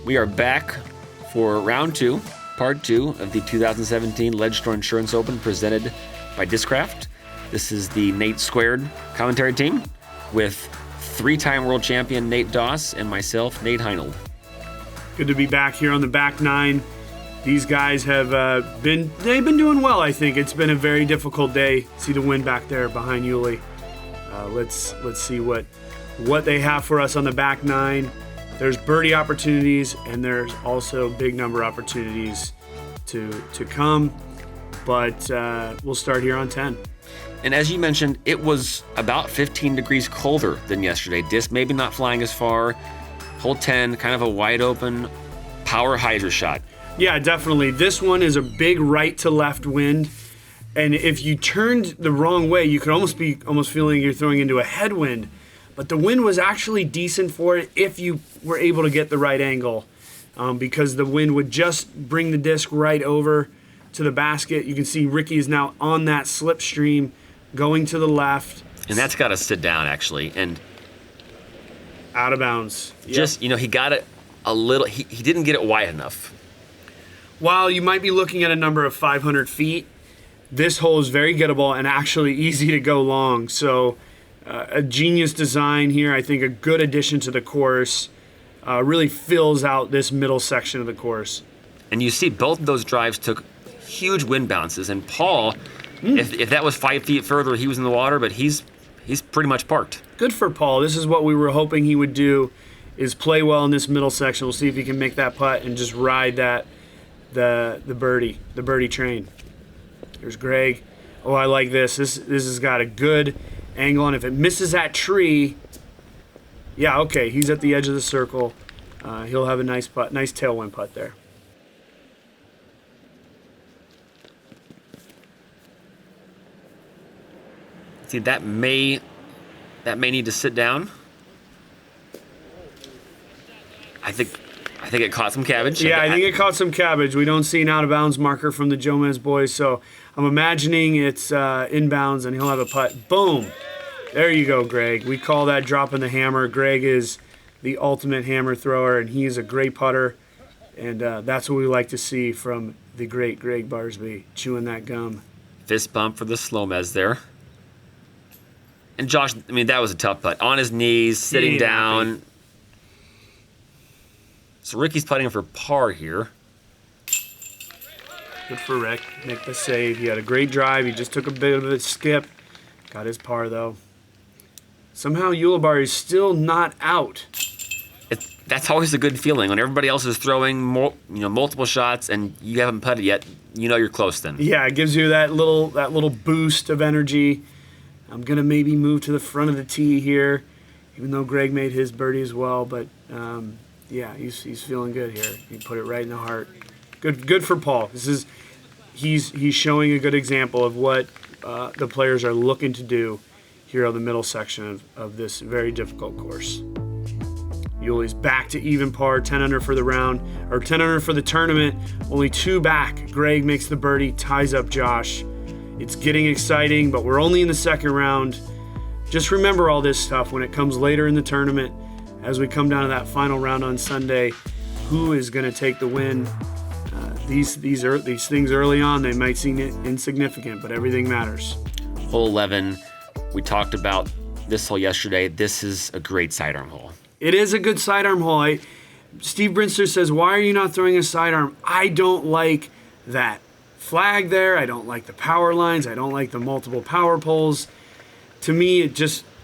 We are back for round 2, part 2 of the 2017 Ledgestone Insurance Open presented by Discraft. This is the Nate Squared commentary team with 3-time world champion Nate Doss and myself, Nate Heinold. Good to be back here on the back nine. These guys have been doing well, I think. It's been a very difficult day. See the wind back there behind Uli. Let's see what they have for us on the back nine. There's birdie opportunities, and there's also big number opportunities to come. But we'll start here on 10. And as you mentioned, it was about 15 degrees colder than yesterday. Disc maybe not flying as far. Hole 10, kind of a wide open power hyzer shot. Yeah, definitely. This one is a big right to left wind. And if you turned the wrong way, you could almost feeling you're throwing into a headwind. But the wind was actually decent for it if you were able to get the right angle, because the wind would just bring the disc right over to the basket. You can see Ricky is now on that slipstream going to the left. And that's got to sit down, actually. And out of bounds. Just, he got it a little, he didn't get it wide enough. While you might be looking at a number of 500 feet, this hole is very gettable and actually easy to go long. So a genius design here. I think a good addition to the course. Really fills out this middle section of the course. And you see both of those drives took huge wind bounces. And Paul, if that was 5 feet further, he was in the water, but he's pretty much parked. Good for Paul. This is what we were hoping he would do, is play well in this middle section. We'll see if he can make that putt and just ride that the birdie train. There's Gregg. Oh, I like this. This has got a good angle, and if it misses that tree, yeah, okay, he's at the edge of the circle. He'll have a nice putt, nice tailwind putt there. See, that may need to sit down. I think it caught some cabbage. Yeah, I think it caught some cabbage. We don't see an out-of-bounds marker from the Jomez boys, so I'm imagining it's inbounds, and he'll have a putt. Boom! There you go, Gregg. We call that dropping the hammer. Gregg is the ultimate hammer thrower, and he is a great putter, and that's what we like to see from the great Gregg Barsby, chewing that gum. Fist bump for the SloMez there. And Josh, that was a tough putt. On his knees, sitting down. Happy. So Ricky's putting for par here. Good for Rick. Make the save. He had a great drive. He just took a bit of a skip. Got his par, though. Somehow Ulibarri is still not out. That's always a good feeling. When everybody else is throwing multiple shots and you haven't putted yet, you're close then. Yeah, it gives you that little boost of energy. I'm going to maybe move to the front of the tee here, even though Gregg made his birdie as well. But, yeah, he's feeling good here. He put it right in the heart. Good for Paul. He's showing a good example of what the players are looking to do here on the middle section of this very difficult course. Uli's back to even par, 10 under for the round, or 10 under for the tournament. Only 2 back. Gregg makes the birdie, ties up Josh. It's getting exciting, but we're only in the second round. Just remember all this stuff when it comes later in the tournament. As we come down to that final round on Sunday, who is going to take the win? These things early on, they might seem insignificant, but everything matters. Hole 11, we talked about this hole yesterday. This is a great sidearm hole. It is a good sidearm hole. Steve Brinster says, why are you not throwing a sidearm? I don't like that flag there. I don't like the power lines. I don't like the multiple power poles. To me,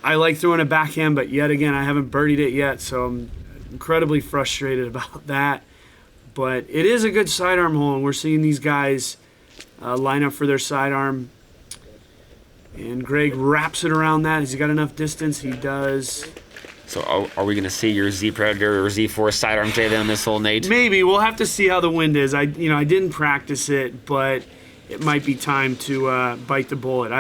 I like throwing a backhand, but yet again, I haven't birdied it yet, so I'm incredibly frustrated about that. But it is a good sidearm hole, and we're seeing these guys line up for their sidearm. And Gregg wraps it around that. Has he got enough distance? He does. So are we going to see your Z Predator or Z4 sidearm today on this hole, Nate? Maybe. We'll have to see how the wind is. I didn't practice it, but it might be time to bite the bullet.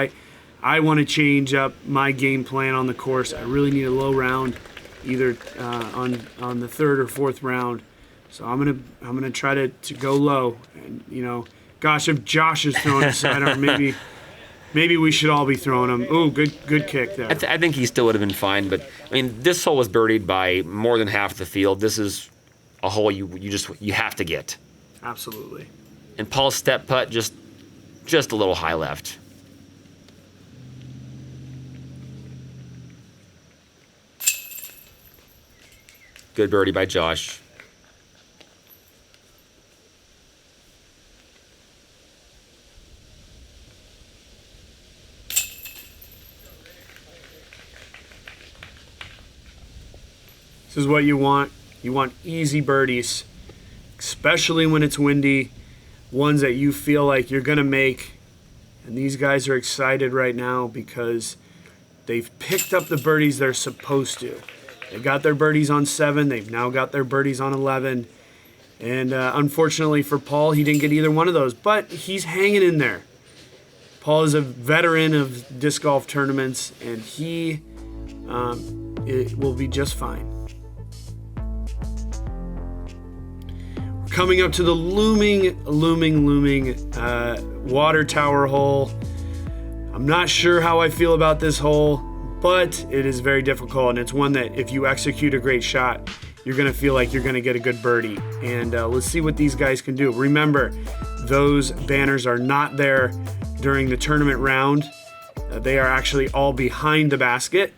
I want to change up my game plan on the course. I really need a low round, either on the third or fourth round. So I'm gonna try to go low. And gosh, if Josh is throwing a sidearm, maybe we should all be throwing them. Ooh, good kick there. I think he still would have been fine, but this hole was birdied by more than half the field. This is a hole you have to get. Absolutely. And Paul's step putt just a little high left. Good birdie by Josh. This is what you want. You want easy birdies, especially when it's windy, ones that you feel like you're going to make. And these guys are excited right now because they've picked up the birdies they're supposed to. They got their birdies on 7. They've now got their birdies on 11. And unfortunately for Paul, he didn't get either one of those. But he's hanging in there. Paul is a veteran of disc golf tournaments, and he it will be just fine. We're coming up to the looming water tower hole. I'm not sure how I feel about this hole, but it is very difficult, and it's one that if you execute a great shot, you're going to feel like you're going to get a good birdie. And let's see what these guys can do. Remember, those banners are not there during the tournament round. They are actually all behind the basket.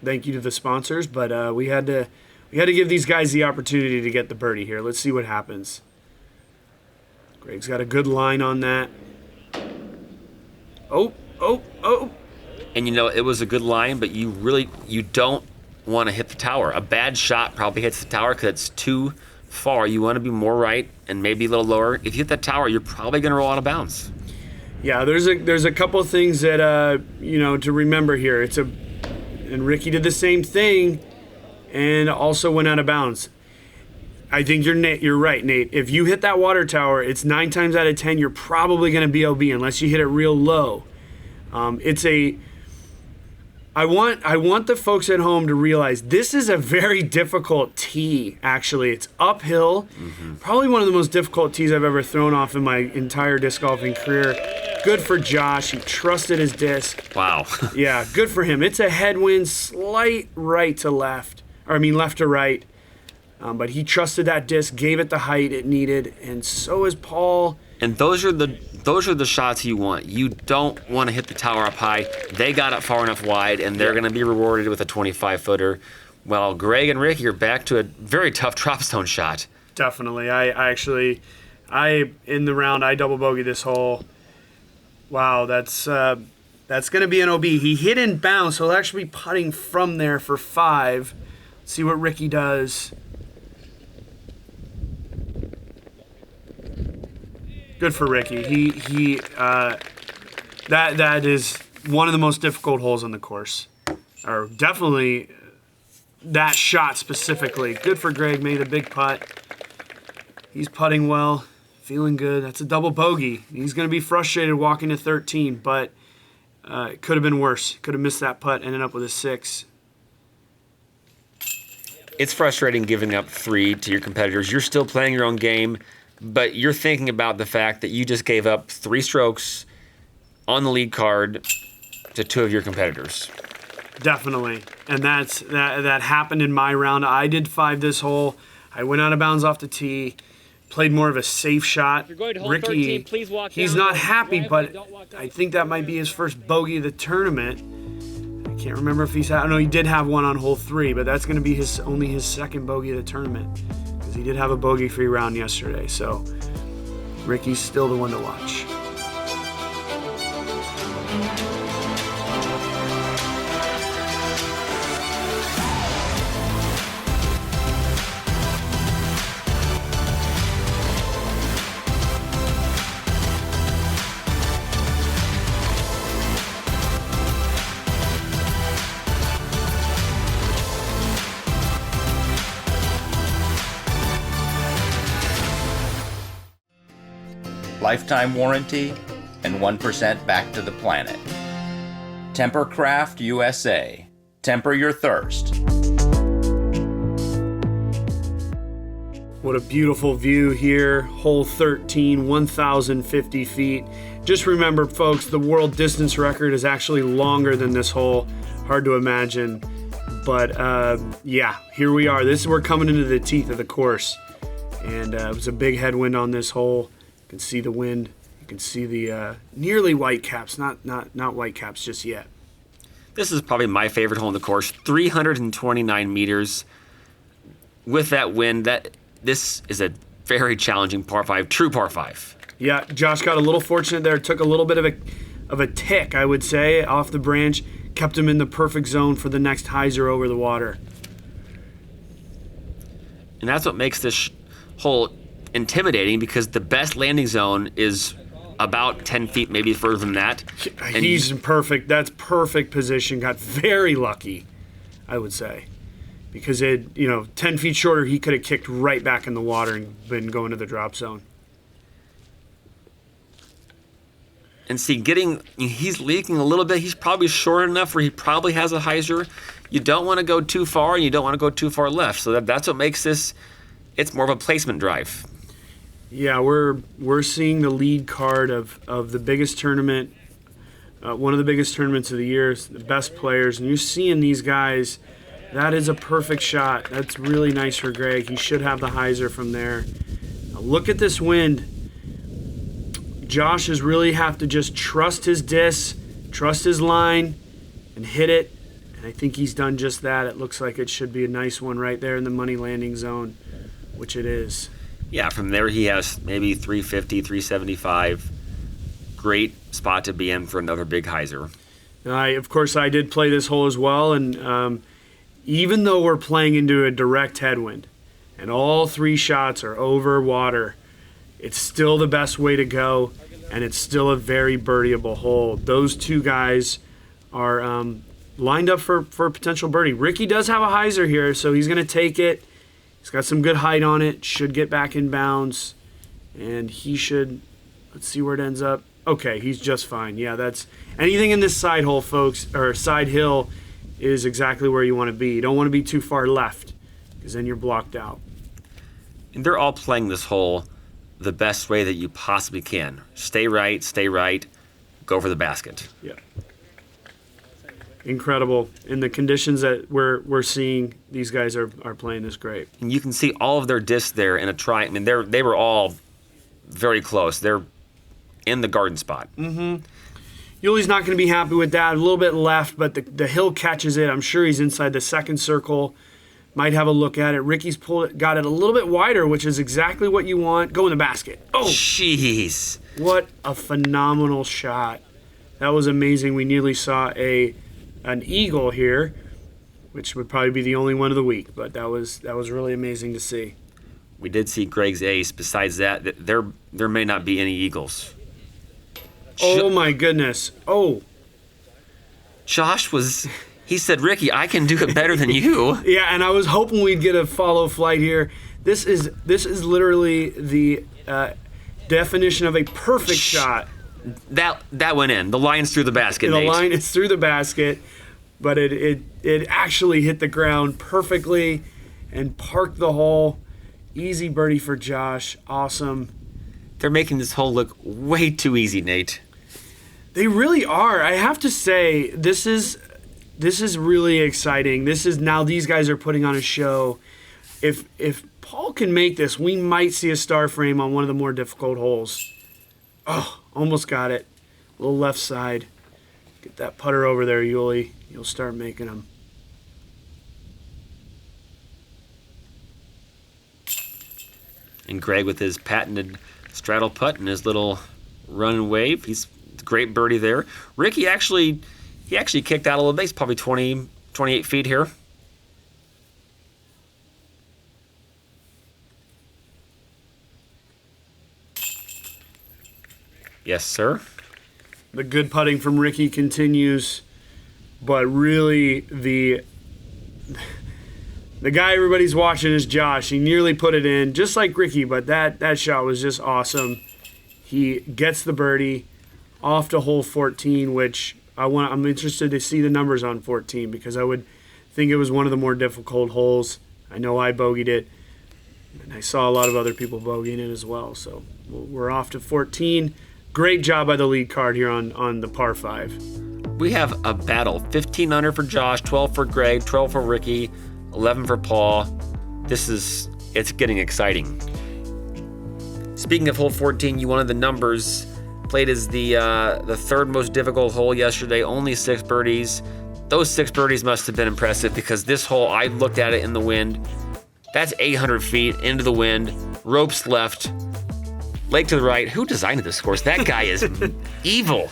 Thank you to the sponsors, but we had to give these guys the opportunity to get the birdie here. Let's see what happens. Gregg's got a good line on that. Oh. And it was a good line, but you don't want to hit the tower. A bad shot probably hits the tower because it's too far. You want to be more right and maybe a little lower. If you hit that tower, you're probably going to roll out of bounds. Yeah, there's a couple of things that to remember here. And Ricky did the same thing and also went out of bounds. I think you're right, Nate. If you hit that water tower, it's 9 times out of 10 you're probably going to BOB unless you hit it real low. I want the folks at home to realize this is a very difficult tee, actually. It's uphill. Mm-hmm. Probably one of the most difficult tees I've ever thrown off in my entire disc golfing career. Good for Josh. He trusted his disc. Wow. Yeah, good for him. It's a headwind, slight left to right. But he trusted that disc, gave it the height it needed, and so is Paul. And those are the shots you want. You don't want to hit the tower up high. They got it far enough wide, and they're going to be rewarded with a 25-footer. Well, Gregg and Ricky are back to a very tough drop stone shot. Definitely. I in the round, I double bogeyed this hole. Wow, that's going to be an OB. He hit in bounds, so he'll actually be putting from there for 5. Let's see what Ricky does. Good for Ricky. That is one of the most difficult holes on the course, or definitely that shot specifically. Good for Gregg. Made a big putt. He's putting well, feeling good. That's a double bogey. He's going to be frustrated walking to 13, but it could have been worse. Could have missed that putt. Ended up with a 6. It's frustrating giving up 3 to your competitors. You're still playing your own game. But you're thinking about the fact that you just gave up 3 strokes on the lead card to 2 of your competitors. Definitely. And that happened in my round. I did 5 this hole. I went out of bounds off the tee, played more of a safe shot. Ricky, 13, please walk he's down not happy, but I think that might be his first bogey of the tournament. I can't remember if he's had, no, he did have one on hole 3, but that's going to be only his second bogey of the tournament. He did have a bogey-free round yesterday, so Ricky's still the one to watch. Lifetime warranty, and 1% back to the planet. Tempercraft USA. Temper your thirst. What a beautiful view here. Hole 13, 1,050 feet. Just remember, folks, the world distance record is actually longer than this hole. Hard to imagine. But, yeah, here we are. We're coming into the teeth of the course. And it was a big headwind on this hole. You can see the wind. You can see the nearly white caps, not white caps just yet. This is probably my favorite hole in the course, 329 meters. With that wind, this is a very challenging par 5, true par 5. Yeah, Josh got a little fortunate there. Took a little bit of a tick, I would say, off the branch. Kept him in the perfect zone for the next hyzer over the water. And that's what makes this hole intimidating, because the best landing zone is about 10 feet, maybe further than that. And he's perfect. That's perfect position. Got very lucky, I would say. Because 10 feet shorter, he could have kicked right back in the water and been going to the drop zone. And see, he's leaking a little bit. He's probably short enough where he probably has a hyzer. You don't want to go too far, and you don't want to go too far left. So that's what makes this, it's more of a placement drive. Yeah, we're seeing the lead card of the biggest tournament, one of the biggest tournaments of the year, the best players, and you're seeing these guys. That is a perfect shot. That's really nice for Gregg. He should have the hyzer from there. Now look at this wind. Josh is really have to just trust his disc, trust his line, and hit it. And I think he's done just that. It looks like it should be a nice one right there in the money landing zone, which it is. Yeah, from there he has maybe 350, 375. Great spot to be in for another big hyzer. Of course, I did play this hole as well, and even though we're playing into a direct headwind, and all 3 shots are over water, it's still the best way to go, and it's still a very birdieable hole. Those 2 guys are lined up for a potential birdie. Ricky does have a hyzer here, so he's going to take it. He's got some good height on it, should get back in bounds, and he should, let's see where it ends up. Okay, he's just fine. Yeah, that's anything in this side hole, folks, or side hill, is exactly where you want to be. You don't want to be too far left, because then you're blocked out. And they're all playing this hole the best way that you possibly can. Stay right, go for the basket. Yeah. Incredible. In the conditions that we're seeing, these guys are playing this great. And you can see all of their discs there in a try. I mean, they were all very close. They're in the garden spot. Mm-hmm. Yuli's not going to be happy with that. A little bit left, but the hill catches it. I'm sure he's inside the second circle. Might have a look at it. Ricky's got it a little bit wider, which is exactly what you want. Go in the basket. Oh! Jeez. What a phenomenal shot. That was amazing. We nearly saw an eagle here, which would probably be the only one of the week, but that was really amazing to see. We did see Gregg's ace. Besides that, there may not be any eagles. Oh my goodness. Oh. Josh he said, Ricky, I can do it better than you. Yeah, and I was hoping we'd get a FollowFlight here. This is literally the definition of a perfect shot. That went in. The line's through the basket, The Nate. line is through the basket, but it actually hit the ground perfectly and parked the hole. Easy birdie for Josh. Awesome. They're making this hole look way too easy, Nate. They really are. I have to say, this is really exciting. Now these guys are putting on a show. If Paul can make this, we might see a star frame on one of the more difficult holes. Oh, almost got it. A little left side. Get that putter over there, Uli. You'll start making them. And Gregg with his patented straddle putt and his little run and wave. He's a great birdie there. Ricky actually kicked out a little bit. He's probably 28 feet here. Yes, sir. The good putting from Ricky continues, but really the guy everybody's watching is Josh. He nearly put it in, just like Ricky, but that shot was just awesome. He gets the birdie off to hole 14, which I'm interested to see the numbers on 14 because I would think it was one of the more difficult holes. I know I bogeyed it, and I saw a lot of other people bogeying it as well. So we're off to 14. Great job by the lead card here on the par 5. We have a battle. 15 under for Josh, 12 for Gregg, 12 for Ricky, 11 for Paul. It's getting exciting. Speaking of hole 14, you wanted the numbers. Played as the third most difficult hole yesterday, only 6 birdies. Those 6 birdies must have been impressive because this hole, I looked at it in the wind. That's 800 feet into the wind, ropes left, lake to the right. Who designed this course? That guy is evil.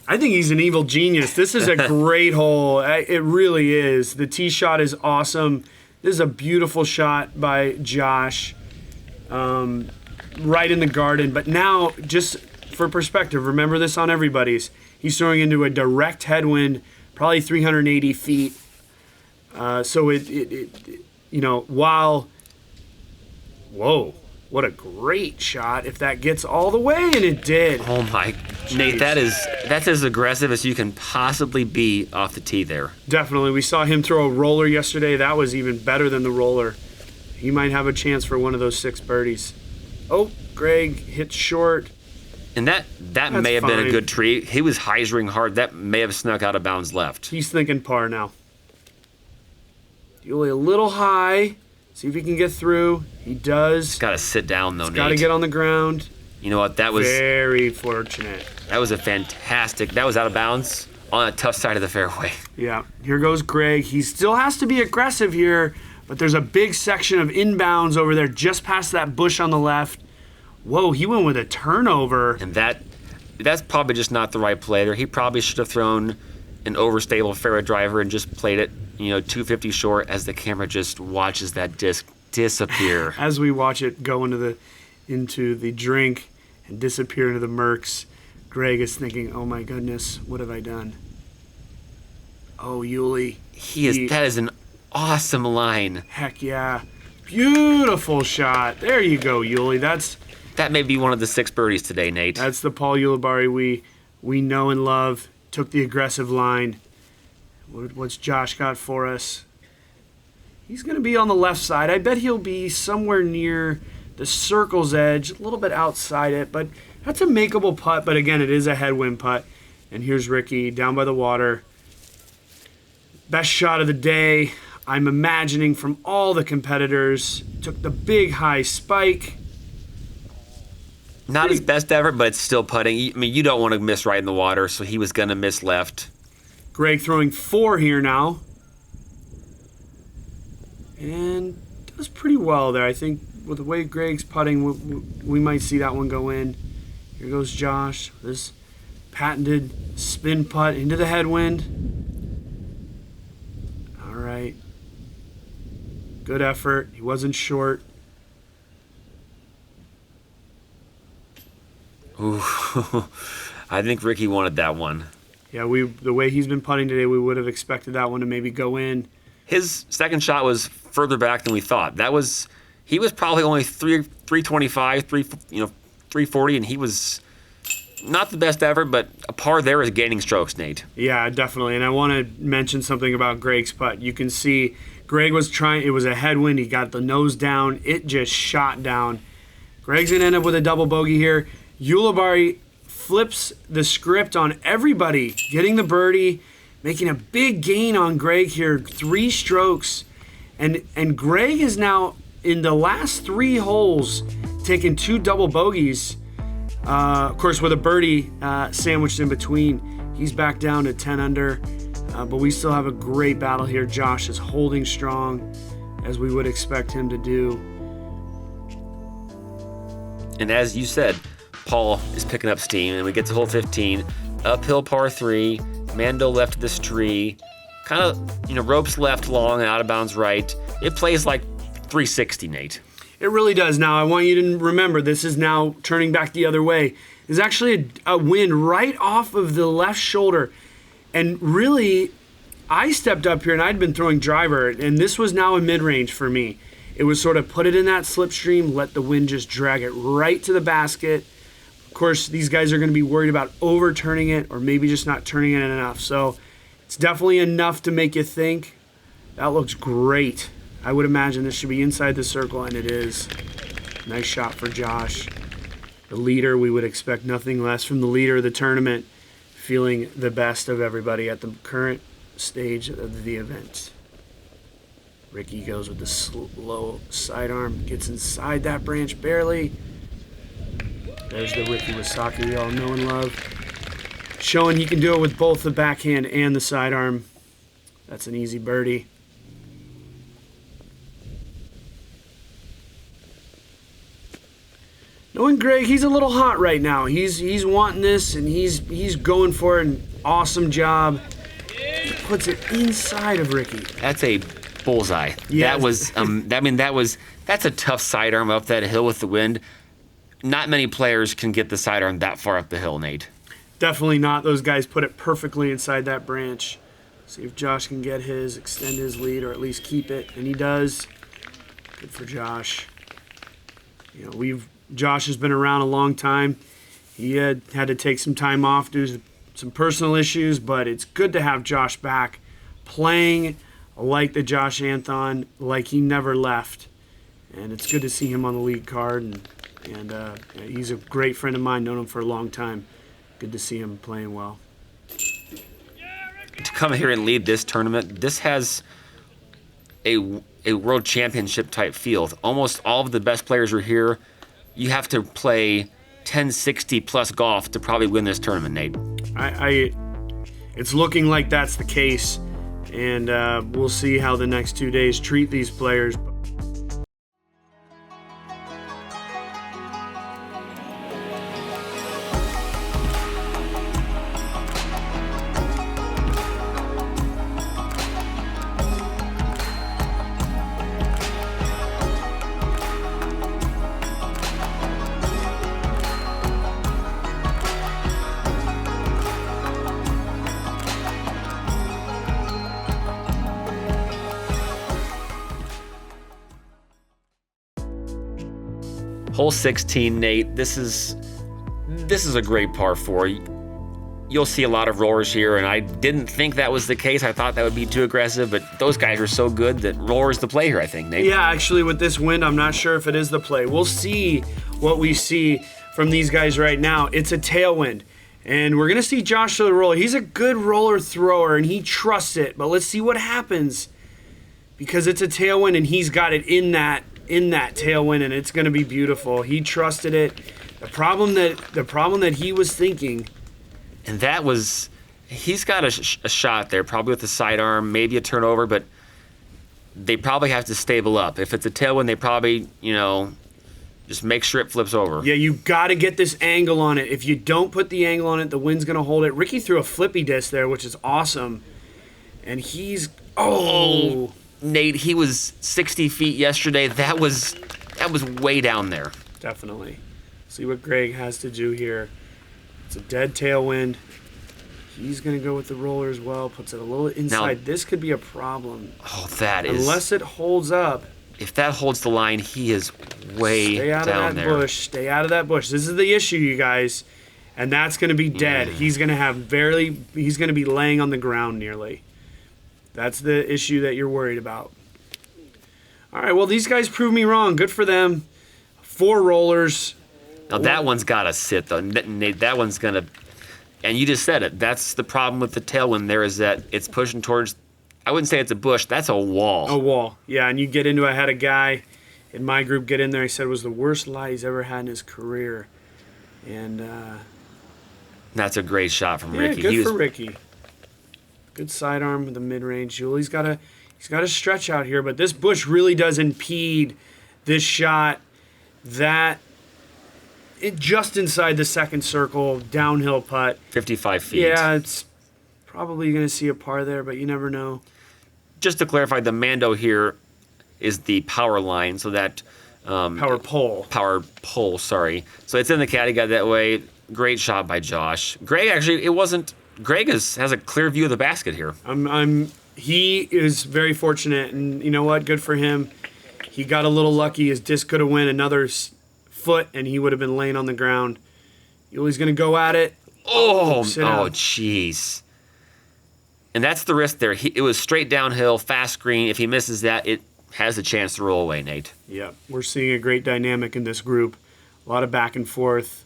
I think he's an evil genius. This is a great hole. It really is. The tee shot is awesome. This is a beautiful shot by Josh, right in the garden. But now, just for perspective, remember this on everybody's. He's throwing into a direct headwind, probably 380 feet. So while, whoa, what a great shot if that gets all the way, and it did. Oh my, Nate, that's as aggressive as you can possibly be off the tee there. Definitely. We saw him throw a roller yesterday. That was even better than the roller. He might have a chance for one of those 6 birdies. Oh, Gregg hit short. And that may have been a good tree. He was hyzering hard. That may have snuck out of bounds left. He's thinking par now. Uli a little high. See if he can get through. He does. Got to sit down, though, Nate. Got to get on the ground. You know what? That was very fortunate. That was a fantastic. That was out of bounds on a tough side of the fairway. Yeah. Here goes Gregg. He still has to be aggressive here, but there's a big section of inbounds over there just past that bush on the left. Whoa, he went with a turnover. And that's probably just not the right play there. He probably should have thrown an overstable fairway driver and just played it, 250 short as the camera just watches that disc disappear. As we watch it go into the drink and disappear into the murks, Gregg is thinking, oh my goodness, what have I done? Oh, Uli. That is an awesome line. Heck yeah. Beautiful shot. There you go, Uli. That may be one of the 6 birdies today, Nate. That's the Paul Ulibarri we know and love. Took the aggressive line. What's Josh got for us? He's going to be on the left side. I bet he'll be somewhere near the circle's edge, a little bit outside it, but that's a makeable putt. But again, it is a headwind putt. And here's Ricky down by the water. Best shot of the day, I'm imagining, from all the competitors. Took the big high spike. Not his best ever, but it's still putting. I mean, you don't want to miss right in the water, so he was going to miss left. Gregg throwing 4 here now. And does pretty well there. I think with the way Gregg's putting, we might see that one go in. Here goes Josh. This patented spin putt into the headwind. All right. Good effort. He wasn't short. Ooh, I think Ricky wanted that one. Yeah, the way he's been putting today, we would have expected that one to maybe go in. His second shot was further back than we thought. He was probably only 325, 340, and he was not the best ever, but a par there is gaining strokes, Nate. Yeah, definitely. And I want to mention something about Gregg's putt. You can see Gregg was trying. It was a headwind. He got the nose down. It just shot down. Gregg's going to end up with a double bogey here. Ulibarri flips the script on everybody, getting the birdie, making a big gain on Gregg here, 3 strokes. And Gregg is now, in the last 3 holes, taken 2 double bogeys. Of course, with a birdie sandwiched in between. He's back down to 10 under. But we still have a great battle here. Josh is holding strong, as we would expect him to do. And as you said, Paul is picking up steam, and we get to hole 15, uphill par 3, Mando left of this tree, kind of, ropes left long and out of bounds right. It plays like 360, Nate. It really does. Now, I want you to remember, this is now turning back the other way. There's actually a wind right off of the left shoulder. And really, I stepped up here, and I'd been throwing driver, and this was now a mid-range for me. It was sort of put it in that slipstream, let the wind just drag it right to the basket. Of course, these guys are going to be worried about overturning it or maybe just not turning it enough. So it's definitely enough to make you think. That looks great. I would imagine this should be inside the circle, and it is. Nice shot for Josh. The leader, we would expect nothing less from the leader of the tournament, feeling the best of everybody at the current stage of the event. Ricky goes with the slow sidearm, gets inside that branch barely. There's the Ricky Wysocki we all know and love. Showing he can do it with both the backhand and the sidearm. That's an easy birdie. Knowing Gregg, he's a little hot right now. He's wanting this, and he's going for an awesome job. He puts it inside of Ricky. That's a bullseye. Yeah. That was that's a tough sidearm up that hill with the wind. Not many players can get the sidearm that far up the hill, Nate. Definitely not. Those guys put it perfectly inside that branch. See if Josh can get his, extend his lead, or at least keep it, and he does. Good for Josh. You know, Josh has been around a long time. He had to take some time off due to some personal issues, but it's good to have Josh back playing like the Josh Anthon, like he never left. And it's good to see him on the lead card, and he's a great friend of mine, known him for a long time. Good to see him playing well. To come here and lead this tournament, this has a world championship type field. Almost all of the best players are here. You have to play 1060 plus golf to probably win this tournament, Nate. It's looking like that's the case, and we'll see how the next 2 days treat these players. Hole 16, Nate. This is a great par 4. You'll see a lot of rollers here, and I didn't think that was the case. I thought that would be too aggressive, but those guys are so good that roller's the play here, I think, Nate. Yeah, actually, with this wind, I'm not sure if it is the play. We'll see what we see from these guys right now. It's a tailwind, and we're going to see Josh throw the roller. He's a good roller thrower, and he trusts it, but let's see what happens because it's a tailwind, and he's got it in that tailwind, and it's going to be beautiful. He trusted it. The problem that he was thinking, and that was, he's got a shot there, probably with the sidearm, maybe a turnover, but they probably have to stable up. If it's a tailwind, they probably, just make sure it flips over. Yeah, you got to get this angle on it. If you don't put the angle on it, the wind's going to hold it. Ricky threw a flippy disc there, which is awesome, and he's Nate, he was 60 feet yesterday. That was way down there. Definitely. See what Gregg has to do here. It's a dead tailwind. He's going to go with the roller as well. Puts it a little inside. Now, this could be a problem. Oh, that is. Unless it holds up. If that holds the line, he is way down there. Stay out of that bush. Stay out of that bush. This is the issue, you guys. And that's going to be dead. He's going to be laying on the ground nearly. That's the issue that you're worried about. All right, well, these guys proved me wrong. Good for them. 4 rollers. Now, that one's got to sit, though. Nate, that one's going to... And you just said it. That's the problem with the tailwind there is that it's pushing towards... I wouldn't say it's a bush. That's a wall. A wall, yeah. And you get into a head of guy. In my group, get in there. He said it was the worst lie he's ever had in his career. And... that's a great shot from Ricky. Good for Ricky. Good sidearm with the mid-range. Julie's got a stretch out here, but this bush really does impede this shot. Just inside the second circle, downhill putt. 55 feet. Yeah, it's probably going to see a par there, but you never know. Just to clarify, the Mando here is the power line, so that... power pole, sorry. So it's in the caddy guide that way. Great shot by Josh. Gregg, actually, it wasn't... Gregg has a clear view of the basket here. He is very fortunate, and you know what? Good for him. He got a little lucky. His disc could have went another foot, and he would have been laying on the ground. Yuli's going to go at it. Jeez. And that's the risk there. It was straight downhill, fast green. If he misses that, it has a chance to roll away, Nate. Yeah, we're seeing a great dynamic in this group. A lot of back and forth.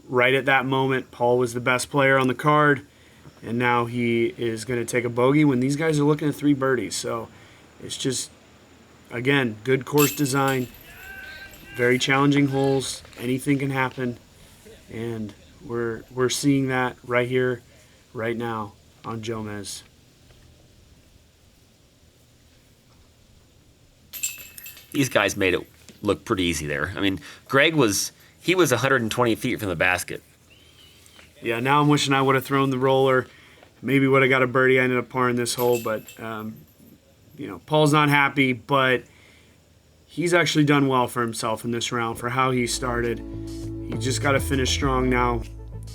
Right at that moment, Paul was the best player on the card, and now he is going to take a bogey when these guys are looking at 3 birdies. So it's just, again, good course design. very challenging holes. Anything can happen, and we're seeing that right here, right now on Jomez. These guys made it look pretty easy there. I mean, Gregg was 120 feet from the basket. Yeah, now I'm wishing I would have thrown the roller. Maybe would have got a birdie. I ended up parring this hole, but Paul's not happy, but he's actually done well for himself in this round for how he started. He just got to finish strong now.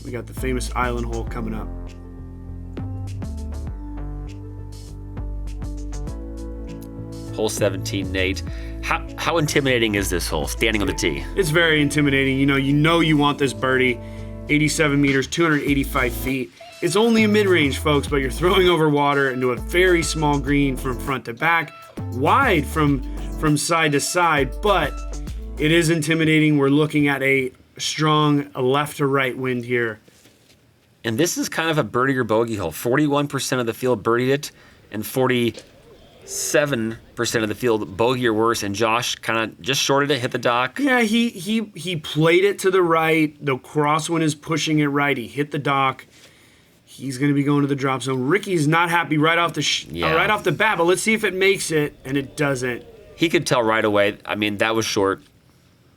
We got the famous island hole coming up. Hole 17, Nate. How intimidating is this hole, standing on the tee? It's very intimidating. You know you want this birdie. 87 meters, 285 feet. It's only a mid-range, folks, but you're throwing over water into a very small green from front to back, wide from side to side, but it is intimidating. We're looking at a strong left to right wind here. And this is kind of a birdie or bogey hole. 41% of the field birdied it, and 47% of the field bogey or worse. And Josh kind of just shorted it, hit the dock. Yeah, he played it to the right. The crosswind is pushing it right. He hit the dock. He's going to be going to the drop zone. Ricky's not happy right off the bat, but let's see if it makes it, and it doesn't. He could tell right away. I mean, that was short.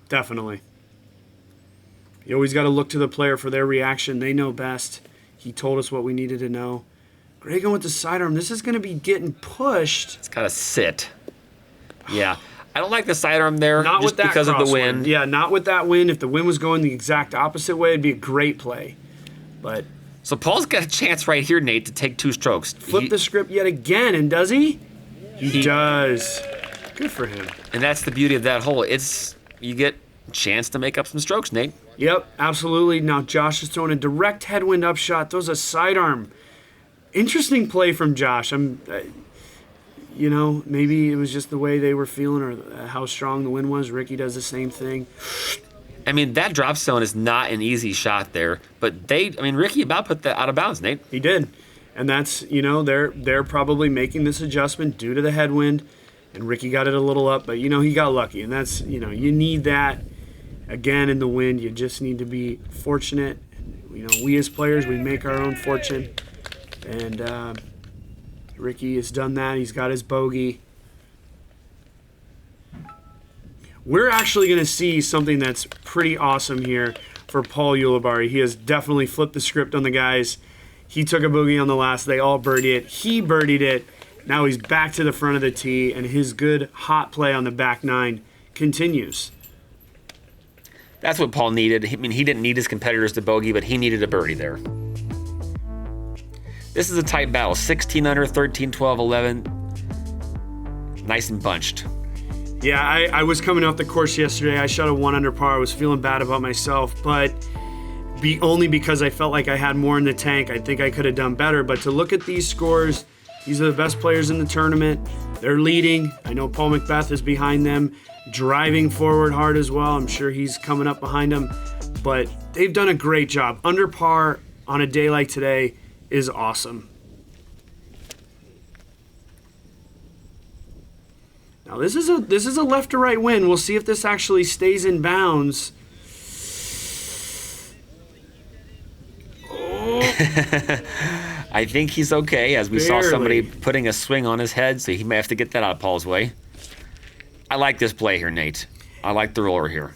Definitely. You always got to look to the player for their reaction. They know best. He told us what we needed to know. Gregg with the sidearm. This is going to be getting pushed. It's got to sit. Yeah. I don't like the sidearm there Not just with that because of the wind. Yeah, not with that wind. If the wind was going the exact opposite way, it'd be a great play. But So Paul's got a chance right here, Nate, to take 2 strokes. Flip the script yet again, and does he? He does. Good for him. And that's the beauty of that hole. You get a chance to make up some strokes, Nate. Yep, absolutely. Now Josh is throwing a direct headwind upshot. Throws a sidearm. Interesting play from Josh. Maybe it was just the way they were feeling or how strong the wind was. Ricky does the same thing. I mean, that drop zone is not an easy shot there, but Ricky about put that out of bounds, Nate. He did. And that's, they're probably making this adjustment due to the headwind, and Ricky got it a little up, but, he got lucky. And that's, you need that. Again, in the wind, you just need to be fortunate. We as players, we make our own fortune. And Ricky has done that. He's got his bogey. We're actually going to see something that's pretty awesome here for Paul Ulibarri. He has definitely flipped the script on the guys. He took a bogey on the last. They all birdied it. He birdied it. Now he's back to the front of the tee, and his good hot play on the back 9 continues. That's what Paul needed. I mean, he didn't need his competitors to bogey, but he needed a birdie there. This is a tight battle. 16 under, 13, 12, 11. Nice and bunched. Yeah, I was coming off the course yesterday. I shot a 1 under par. I was feeling bad about myself, but only because I felt like I had more in the tank. I think I could have done better. But to look at these scores, these are the best players in the tournament. They're leading. I know Paul Macbeth is behind them, driving forward hard as well. I'm sure he's coming up behind them. But they've done a great job. Under par on a day like today is awesome. Now this is a left to right wind. We'll see if this actually stays in bounds. Oh. I think he's okay, as we saw somebody putting a swing on his head, so he may have to get that out of Paul's way. I like this play here, Nate. I like the roller here.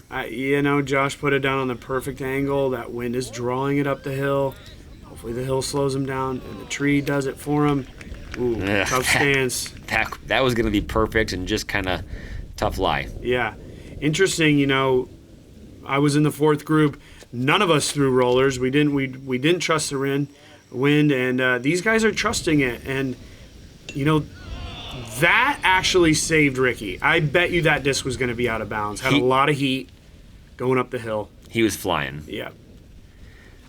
Josh put it down on the perfect angle. That wind is drawing it up the hill. Hopefully the hill slows him down, and the tree does it for him. Ooh, tough stance. That was going to be perfect and just kind of tough lie. Yeah. Interesting, I was in the 4th group. None of us threw rollers. We didn't trust the wind, and these guys are trusting it. And, that actually saved Ricky. I bet you that disc was going to be out of bounds. Had a lot of heat going up the hill. He was flying. Yeah.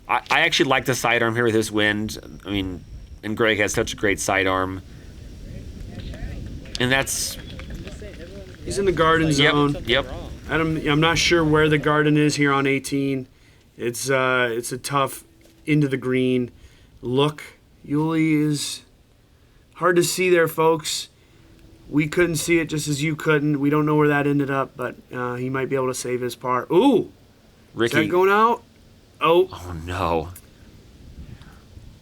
I actually like the sidearm here with this wind. I mean, and Gregg has such a great sidearm. And he's in the garden zone. Yep. I'm not sure where the garden is here on 18. It's a tough into the green look. Yuli is hard to see there, folks. We couldn't see it just as you couldn't. We don't know where that ended up, but he might be able to save his par. Ooh! Ricky. Is that going out? Oh. Oh, no.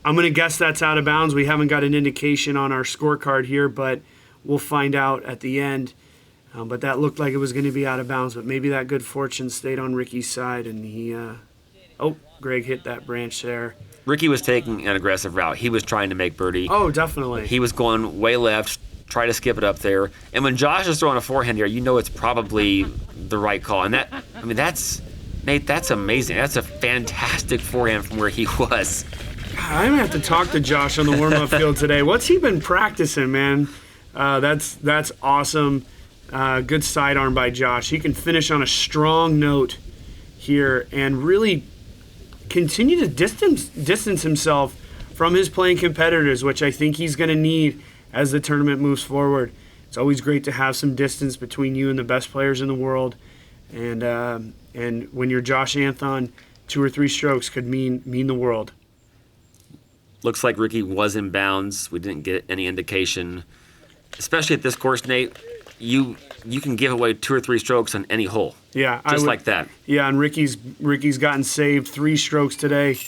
I'm going to guess that's out of bounds. We haven't got an indication on our scorecard here, but we'll find out at the end. But that looked like it was going to be out of bounds, but maybe that good fortune stayed on Ricky's side, and he... Gregg hit that branch there. Ricky was taking an aggressive route. He was trying to make birdie. Oh, definitely. He was going way left, try to skip it up there. And when Josh is throwing a forehand here, you know it's probably the right call. And Nate, that's amazing. That's a fantastic forehand from where he was. I'm gonna have to talk to Josh on the warm-up field today. What's he been practicing, man? That's awesome. Good sidearm by Josh. He can finish on a strong note here and really continue to distance himself from his playing competitors, which I think he's going to need as the tournament moves forward. It's always great to have some distance between you and the best players in the world, and when you're Josh Anthon, 2 or 3 strokes could mean the world. Looks like Ricky was in bounds. We didn't get any indication, especially at this course, Nate. You can give away 2 or 3 strokes on any hole. Yeah, like that. Yeah, and Ricky's gotten saved 3 strokes today,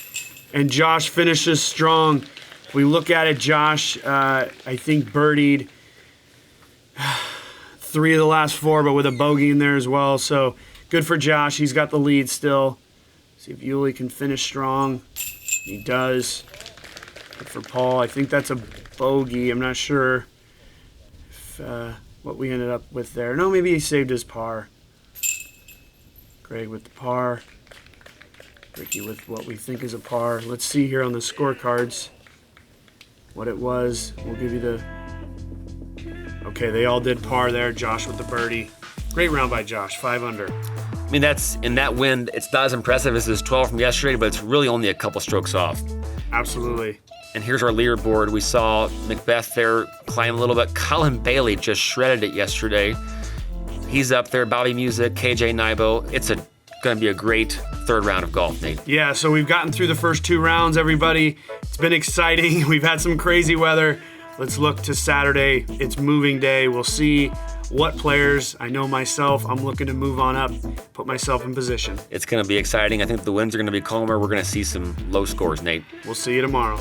and Josh finishes strong. If we look at it, Josh, I think birdied 3 of the last 4, but with a bogey in there as well. So good for Josh. He's got the lead still. See if Uli can finish strong. He does. Good for Paul. I think that's a bogey. I'm not sure if what we ended up with there. No, maybe he saved his par. Gregg with the par. Ricky with what we think is a par. Let's see here on the scorecards what it was. We'll give you the... Okay, they all did par there. Josh with the birdie. Great round by Josh, 5 under. I mean, that's in that wind, it's not as impressive as his 12 from yesterday, but it's really only a couple strokes off. Absolutely. And here's our leaderboard. We saw Macbeth there climb a little bit. Colin Bailey just shredded it yesterday. He's up there. Bobby Music, KJ Nybo. It's going to be a great 3rd round of golf, Nate. Yeah, so we've gotten through the first 2 rounds, everybody. It's been exciting. We've had some crazy weather. Let's look to Saturday. It's moving day. We'll see what players. I know myself, I'm looking to move on up, put myself in position. It's going to be exciting. I think the winds are going to be calmer. We're going to see some low scores, Nate. We'll see you tomorrow.